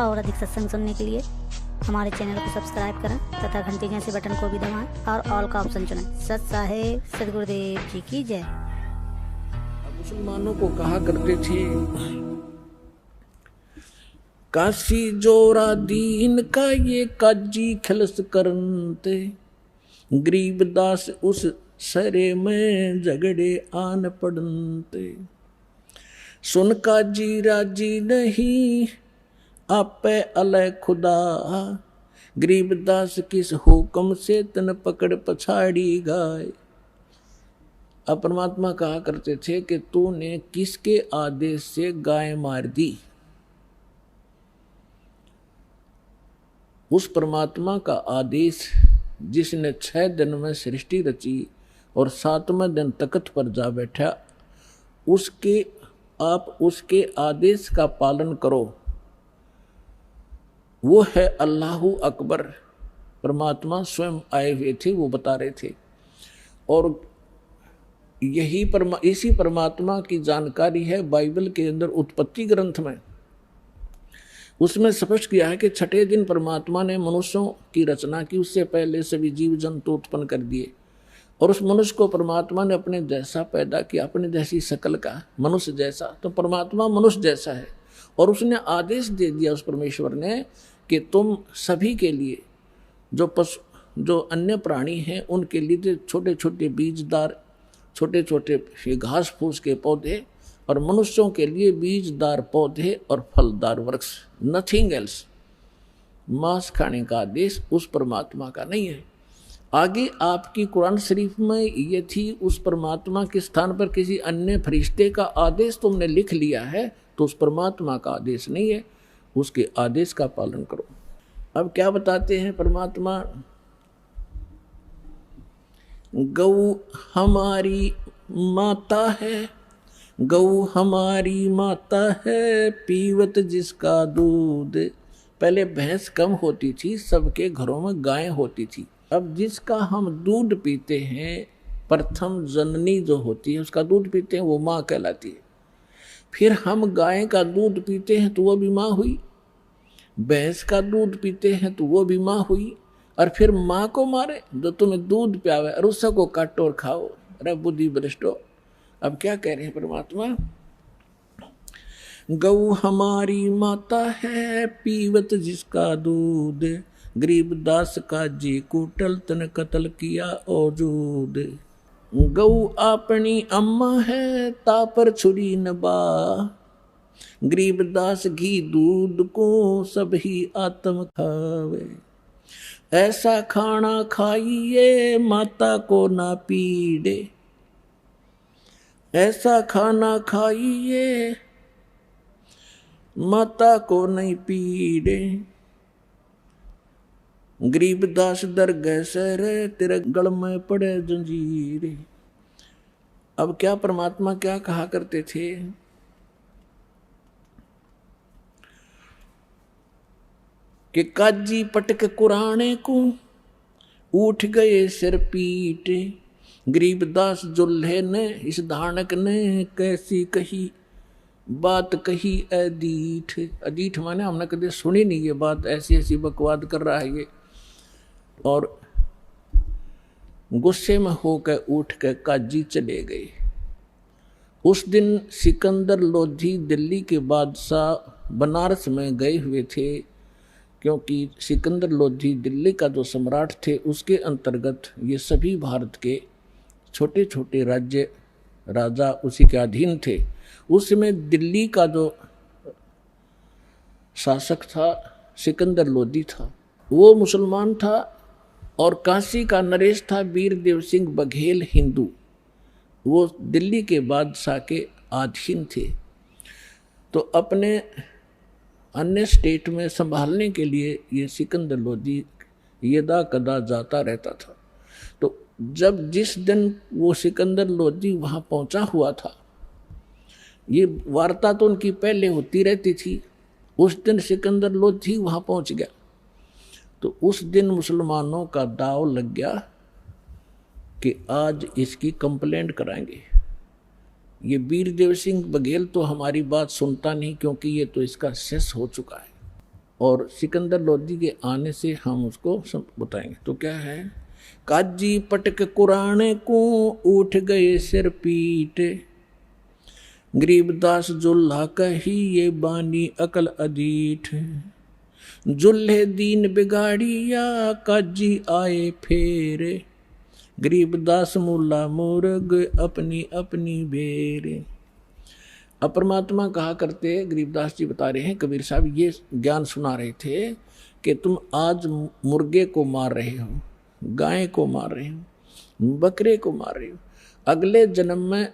और अधिक सत्संग सुनने के लिए हमारे चैनल को सब्सक्राइब करें तथा घंटी जैसे बटन को भी दबाएं और ऑल का ऑप्शन चुनें। सत साहेब सदगुरुदेव जी की जय। मुसलमानों को कहा करते थे, काशी जोरा दीन का ये काजी खलस करनते, गरीबदास उस सरे में झगड़े आन पड़नते। सुन काजी राजी नहीं आपे अलय खुदा, गरीबदास किस हुक्म से तन पकड़ पछाड़ी गाय। अब परमात्मा कहा करते थे कि तूने किसके आदेश से गाय मार दी। उस परमात्मा का आदेश जिसने 6 दिन में सृष्टि रची और 7वें दिन तख्त पर जा बैठा, आप उसके आदेश का पालन करो। वो है अल्लाहु अकबर। परमात्मा स्वयं आए हुए थे, वो बता रहे थे। और इसी परमात्मा की जानकारी है बाइबल के अंदर उत्पत्ति ग्रंथ में। उसमें स्पष्ट किया है कि 6ठे दिन परमात्मा ने मनुष्यों की रचना की, उससे पहले सभी जीव जंतु उत्पन्न कर दिए और उस मनुष्य को परमात्मा ने अपने जैसा पैदा किया, अपने जैसी शकल का, मनुष्य जैसा। तो परमात्मा मनुष्य जैसा है और उसने आदेश दे दिया उस परमेश्वर ने कि तुम सभी के लिए, जो अन्य प्राणी हैं उनके लिए छोटे छोटे बीजदार, छोटे छोटे घास फूस के पौधे, और मनुष्यों के लिए बीजदार पौधे और फलदार वृक्ष, नथिंग एल्स। मांस खाने का आदेश उस परमात्मा का नहीं है। आगे आपकी कुरान शरीफ में ये थी, उस परमात्मा के स्थान पर किसी अन्य फरिश्ते का आदेश तुमने लिख लिया है, तो उस परमात्मा का आदेश नहीं है, उसके आदेश का पालन करो। अब क्या बताते हैं परमात्मा, गौ हमारी माता है, गौ हमारी माता है, पीवत जिसका दूध। पहले भैंस कम होती थी, सबके घरों में गायें होती थी। अब जिसका हम दूध पीते हैं, प्रथम जननी जो होती है उसका दूध पीते हैं, वो माँ कहलाती है। फिर हम गाय का दूध पीते हैं तो वो भी माँ हुई, भैंस का दूध पीते हैं तो वो भी माँ हुई, और फिर माँ को मारे जो तुम्हें दूध प्यावे और उसको काटो और खाओ। अरे बुद्धि भ्रष्टो। अब क्या कह रहे हैं परमात्मा, गौ हमारी माता है, पीवत जिसका दूध, गरीबदास का जी कुटल तन कत्ल किया औजूद। गौ अपनी अम्मा है, तापर छुरी नबा, गरीबदास घी दूध को सब ही आत्म खावे। ऐसा खाना खाइए माता को ना पीड़े, ऐसा खाना खाइए माता को नहीं पीड़े। गरीबदास दरगह सर तेरे गल में पड़े जंजीरे। अब क्या परमात्मा क्या कहा करते थे, कि काजी पटक कुराने को उठ गए सिर पीटे। गरीबदास जुल्हे ने, इस धानक ने कैसी कही बात कही अदीठ। अदीठ माने हमने कभी सुनी नहीं ये बात, ऐसी ऐसी बकवाद कर रहा है ये। और गुस्से में होकर उठ कर काजी चले गए। उस दिन सिकंदर लोधी दिल्ली के बादशाह बनारस में गए हुए थे, क्योंकि सिकंदर लोधी दिल्ली का जो सम्राट थे उसके अंतर्गत ये सभी भारत के छोटे छोटे राज्य राजा उसी के अधीन थे। उसमें दिल्ली का जो शासक था सिकंदर लोधी था, वो मुसलमान था, और काशी का नरेश था वीरदेव सिंह बघेल हिंदू। वो दिल्ली के बादशाह के अधीन थे। तो अपने अन्य स्टेट में संभालने के लिए ये सिकंदर लोधी यदा कदा जाता रहता था। तो जिस दिन वो सिकंदर लोधी वहाँ पहुँचा हुआ था, ये वार्ता तो उनकी पहले होती रहती थी, उस दिन सिकंदर लोधी वहाँ पहुँच गया। तो उस दिन मुसलमानों का दाव लग गया कि आज इसकी कंप्लेंट कराएंगे। ये वीरदेव सिंह बघेल तो हमारी बात सुनता नहीं, क्योंकि ये तो इसका सेस हो चुका है। और सिकंदर लोधी के आने से हम उसको सब बताएंगे। तो क्या है, काजी पटक कुराने को उठ गए सिर पीट, गरीबदास जुल्हा कही ये बानी अकल अदीठ, जुल्हे दीन बिगाड़िया काजी आए फेरे, गरीबदास मुल्ला मुर्ग अपनी अपनी बेरे। अब परमात्मा कहा करते, गरीबदास जी बता रहे हैं, कबीर साहब ये ज्ञान सुना रहे थे कि तुम आज मुर्गे को मार रहे हो, गाय को मार रहे हो, बकरे को मार रहे हो, अगले जन्म में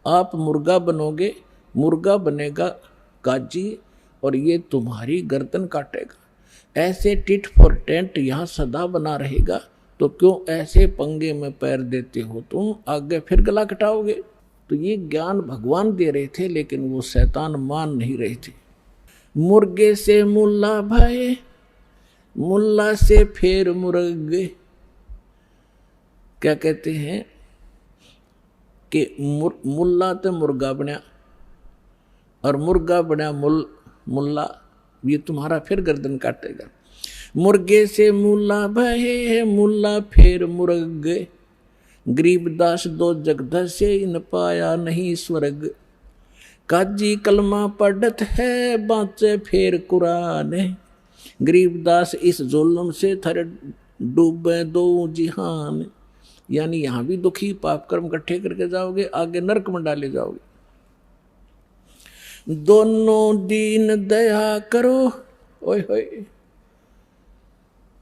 आप मुर्गा बनोगे, मुर्गा बनेगा काजी और ये तुम्हारी गर्दन काटेगा। ऐसे टिट फॉर टेंट यहाँ सदा बना रहेगा, तो क्यों ऐसे पंगे में पैर देते हो तुम, आगे फिर गला कटाओगे। तो ये ज्ञान भगवान दे रहे थे, लेकिन वो शैतान मान नहीं रहे थे। मुर्गे से मुल्ला भये, मुल्ला से फिर मुर्गे। क्या कहते हैं कि मुल्ला तो मुर्गा बना और मुर्गा बना मुल्ला, ये तुम्हारा फिर गर्दन काटेगा। मुर्गे से मुल्ला भये, मुल्ला फिर मुर्गे, गरीबदास दो जगधर से इन पाया नहीं स्वर्ग, काजी कलमा पढ़त है बाँचे फिर कुरान, गरीबदास इस जुल्म से थर डूबे दो जिहान। यानी यहाँ भी दुखी पाप कर्म इकट्ठे करके जाओगे, आगे नरक में डाले जाओगे। दोनों दीन दया करो, ओए होए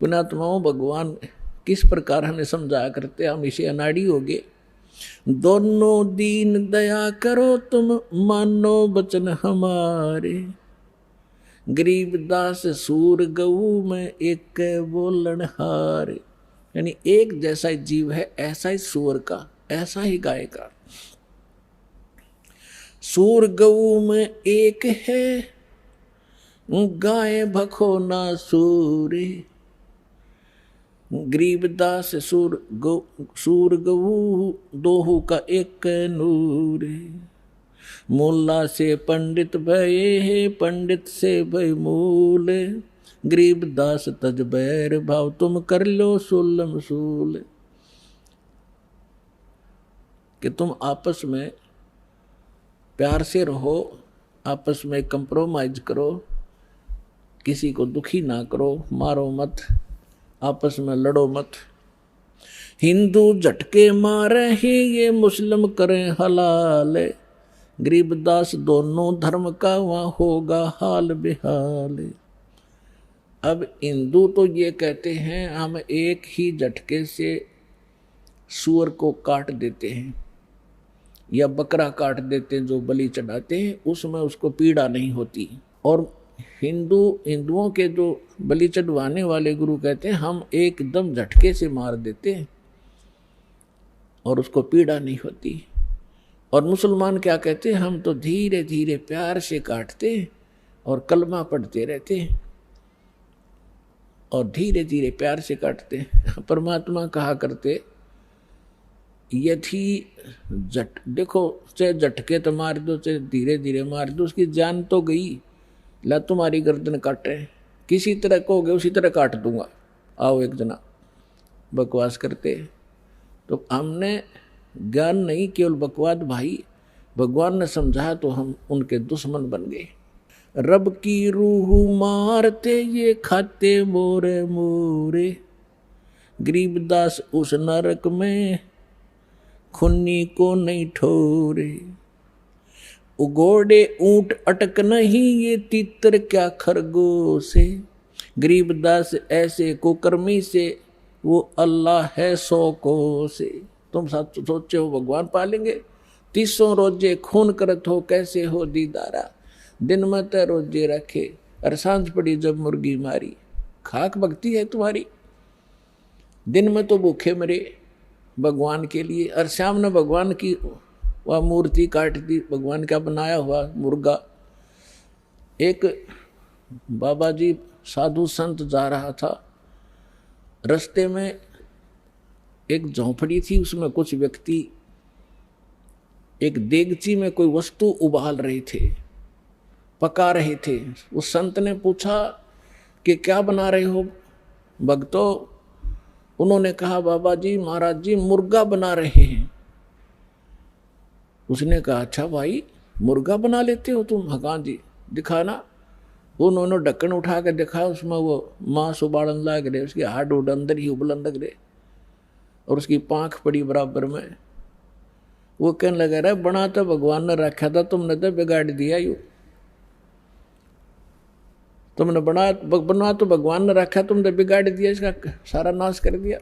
पुण्यात्माओं, भगवान किस प्रकार हमें समझाया करते, हम इसे अनाड़ी हो गए। दोनों दीन दया करो तुम मानो बचन हमारे, गरीबदास सूर गऊ में एक बोलन हारे। यानी एक जैसा जीव है, ऐसा ही सूर का, ऐसा ही गाय का। सूर गऊ में एक है, गाय भखो ना सूरे, गरीबदास सूर गऊ दोहू का एक नूर, मुल्ला से पंडित भये है, पंडित से भय मूल, गरीबदास तज बैर भाव तुम कर लो सुलम सूल। कि तुम आपस में प्यार से रहो, आपस में कंप्रोमाइज करो, किसी को दुखी ना करो, मारो मत, आपस में लड़ो मत। हिंदू झटके मारे ही ये मुस्लिम करें हलाल, गरीबदास दोनों धर्म का वहाँ होगा हाल बेहाल। अब हिंदू तो ये कहते हैं हम एक ही झटके से सूअर को काट देते हैं या बकरा काट देते हैं, जो बलि चढ़ाते हैं उसमें उसको पीड़ा नहीं होती। और हिंदुओं के जो बलि चढ़वाने वाले गुरु कहते हैं हम एकदम झटके से मार देते हैं और उसको पीड़ा नहीं होती। और मुसलमान क्या कहते हैं, हम तो धीरे धीरे प्यार से काटते हैं और कलमा पढ़ते रहते हैं और धीरे धीरे प्यार से काटते हैं। परमात्मा कहा करते, यदि देखो चाहे झटके तो मार दो चाहे धीरे धीरे मार दो, उसकी जान तो गई। ला तुम्हारी गर्दन काटे, किसी तरह कहोगे उसी तरह काट दूंगा, आओ एक जना। बकवास करते। तो हमने ज्ञान नहीं, केवल बकवास भाई, भगवान ने समझाया तो हम उनके दुश्मन बन गए। रब की रूह मारते ये खाते मोरे मोरे, गरीबदास उस नरक में खुन्नी को नहीं ठोरे। उगोड़े ऊंट अटक नहीं ये तीतर क्या खरगोश से, गरीबदास ऐसे कुकर्मी से वो अल्लाह है 100 को से। तुम सोचे हो भगवान पालेंगे, 300 रोजे खून करत हो कैसे हो दीदारा, दिन में तो रोजे रखे और सांझ पड़ी जब मुर्गी मारी। खाक भक्ति है तुम्हारी, दिन में तो भूखे मरे भगवान के लिए और शाम ने भगवान की वह मूर्ति काट दी, भगवान का बनाया हुआ मुर्गा। एक बाबा जी साधु संत जा रहा था, रास्ते में एक झोंपड़ी थी, उसमें कुछ व्यक्ति एक देगची में कोई वस्तु उबाल रहे थे, पका रहे थे। उस संत ने पूछा कि क्या बना रहे हो भक्तों? उन्होंने कहा बाबा जी महाराज जी मुर्गा बना रहे हैं। उसने कहा अच्छा भाई मुर्गा बना लेते हो तुम? हाँ जी दिखाना। उन्होंने ढक्कन उठा के दिखाया, उसमें वो मांस उबालन लग रहे, उसकी हाड उड अंदर ही उबलन लग रहे और उसकी पांख पड़ी बराबर में। वो कहने लगा रहा बना तो भगवान ने रखा था, तुमने तो बिगाड़ दिया। यू तुमने बना तो भगवान ने रखा, तुमने बिगाड़ दिया, इसका सारा नाश कर दिया।